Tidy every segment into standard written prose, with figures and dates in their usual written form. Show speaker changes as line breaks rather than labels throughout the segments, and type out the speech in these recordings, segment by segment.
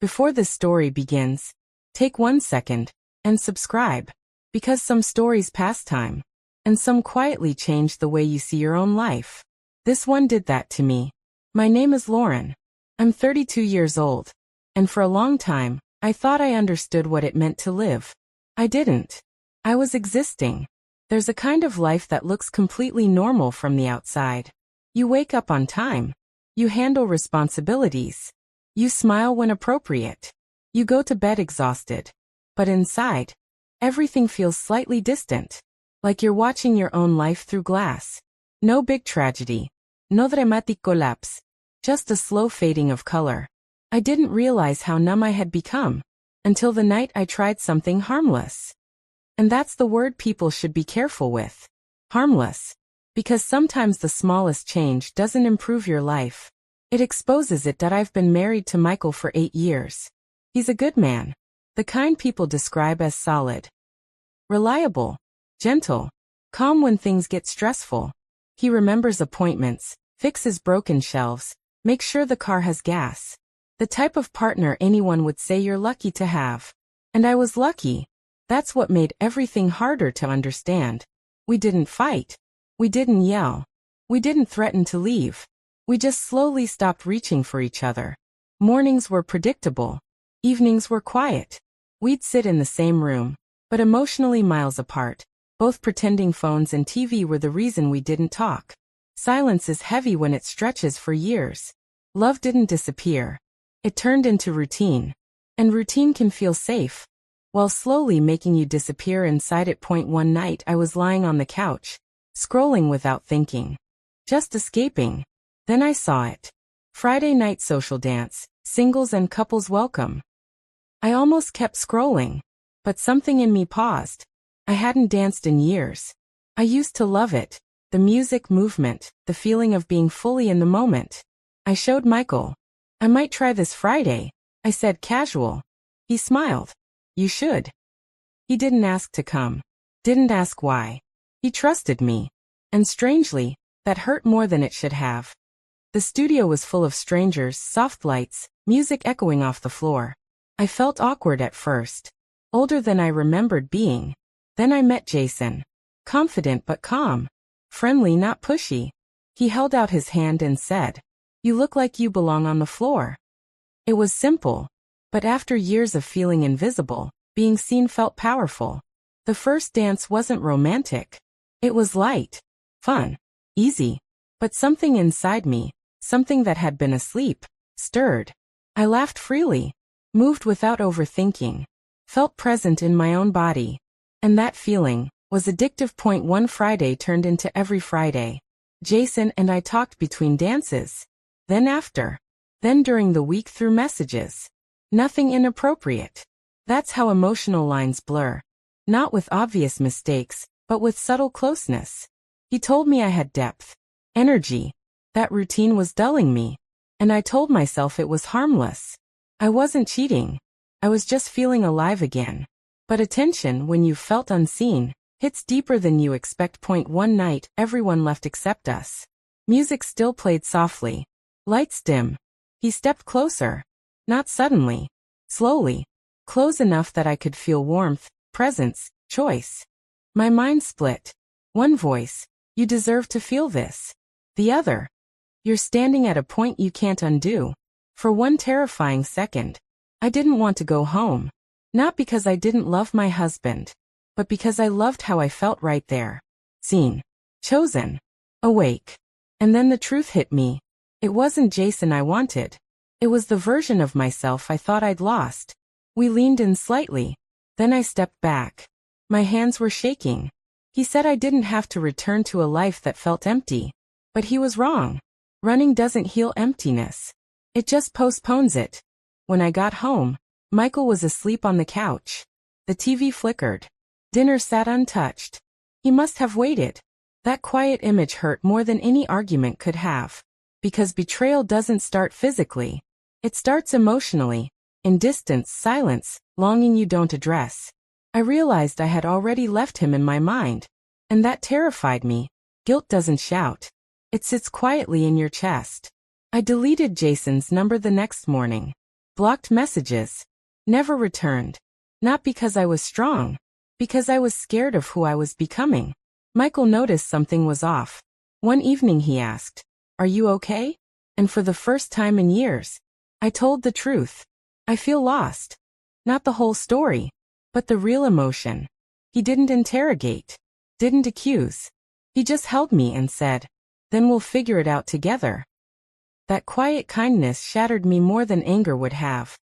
Before this story begins, take 1 second and subscribe, because some stories pass time, and some quietly change the way you see your own life. This one did that to me. My name is Lauren. I'm 32 years old, and for a long time, I thought I understood what it meant to live. I didn't. I was existing. There's a kind of life that looks completely normal from the outside. You wake up on time. You handle responsibilities. You smile when appropriate. You go to bed exhausted. But inside, everything feels slightly distant, like you're watching your own life through glass. No big tragedy. No dramatic collapse. Just a slow fading of color. I didn't realize how numb I had become, until the night I tried something harmless. And that's the word people should be careful with. Harmless. Because sometimes the smallest change doesn't improve your life. It exposes it. That I've been married to Michael for 8 years. He's a good man. The kind people describe as solid. Reliable. Gentle. Calm when things get stressful. He remembers appointments, fixes broken shelves, makes sure the car has gas. The type of partner anyone would say you're lucky to have. And I was lucky. That's what made everything harder to understand. We didn't fight. We didn't yell. We didn't threaten to leave. We just slowly stopped reaching for each other. Mornings were predictable. Evenings were quiet. We'd sit in the same room, but emotionally miles apart. Both pretending phones and TV were the reason we didn't talk. Silence is heavy when it stretches for years. Love didn't disappear. It turned into routine. And routine can feel safe, while slowly making you disappear inside it. One night I was lying on the couch, scrolling without thinking. Just escaping. Then I saw it. Friday night social dance, singles and couples welcome. I almost kept scrolling, but something in me paused. I hadn't danced in years. I used to love it. The music, movement, the feeling of being fully in the moment. I showed Michael. I might try this Friday, I said casual. He smiled. You should. He didn't ask to come. Didn't ask why. He trusted me. And strangely, that hurt more than it should have. The studio was full of strangers, soft lights, music echoing off the floor. I felt awkward at first. Older than I remembered being. Then I met Jason. Confident but calm. Friendly, not pushy. He held out his hand and said, "You look like you belong on the floor." It was simple. But after years of feeling invisible, being seen felt powerful. The first dance wasn't romantic. It was light. Fun. Easy. But something inside me, something that had been asleep, stirred. I laughed freely. Moved without overthinking. Felt present in my own body. And that feeling was addictive. One Friday turned into every Friday. Jason and I talked between dances. Then after. Then during the week through messages. Nothing inappropriate. That's how emotional lines blur. Not with obvious mistakes, but with subtle closeness. He told me I had depth. Energy. That routine was dulling me. And I told myself it was harmless. I wasn't cheating. I was just feeling alive again. But attention, when you felt unseen, hits deeper than you expect. One night, everyone left except us. Music still played softly. Lights dim. He stepped closer. Not suddenly. Slowly. Close enough that I could feel warmth, presence, choice. My mind split. One voice, "You deserve to feel this." The other, "You're standing at a point you can't undo." For one terrifying second, I didn't want to go home. Not because I didn't love my husband, but because I loved how I felt right there. Seen. Chosen. Awake. And then the truth hit me. It wasn't Jason I wanted. It was the version of myself I thought I'd lost. We leaned in slightly. Then I stepped back. My hands were shaking. He said I didn't have to return to a life that felt empty. But he was wrong. Running doesn't heal emptiness. It just postpones it. When I got home, Michael was asleep on the couch. The TV flickered. Dinner sat untouched. He must have waited. That quiet image hurt more than any argument could have. Because betrayal doesn't start physically. It starts emotionally. In distance, silence, longing you don't address. I realized I had already left him in my mind. And that terrified me. Guilt doesn't shout. It sits quietly in your chest. I deleted Jason's number the next morning. Blocked messages. Never returned. Not because I was strong. Because I was scared of who I was becoming. Michael noticed something was off. One evening he asked, "Are you okay?" And for the first time in years, I told the truth. I feel lost. Not the whole story, but the real emotion. He didn't interrogate. Didn't accuse. He just held me and said, "Then we'll figure it out together." That quiet kindness shattered me more than anger would have.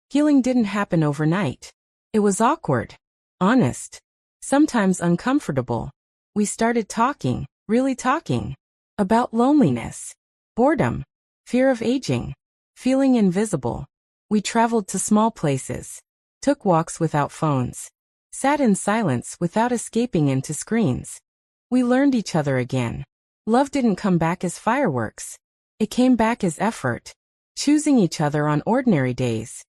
Healing didn't happen overnight. It was awkward. Honest. Sometimes uncomfortable. We started talking, really talking. About loneliness. Boredom. Fear of aging. Feeling invisible. We traveled to small places. Took walks without phones. Sat in silence without escaping into screens. We learned each other again. Love didn't come back as fireworks. It came back as effort. Choosing each other on ordinary days.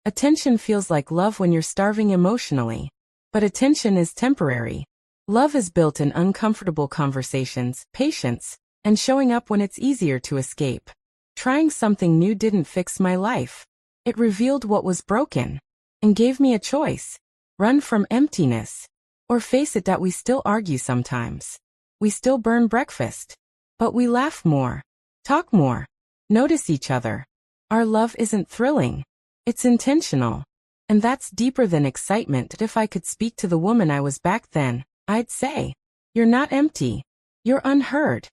Attention feels like love when you're starving emotionally. But attention is temporary. Love is built in uncomfortable conversations, patience, and showing up when it's easier to escape. Trying something new didn't fix my life. It revealed what was broken. And gave me a choice. Run from emptiness. Or face it that we still argue sometimes. We still burn breakfast. But we laugh more. Talk more. Notice each other. Our love isn't thrilling. It's intentional. And that's deeper than excitement. If I could speak to the woman I was back then, I'd say, "You're not empty. You're unheard.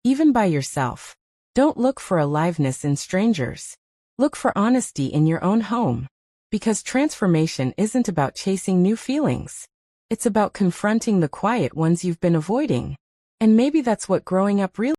Even by yourself." Don't look for aliveness in strangers. Look for honesty in your own home. Because transformation isn't about chasing new feelings. It's about confronting the quiet ones you've been avoiding. And maybe that's what growing up really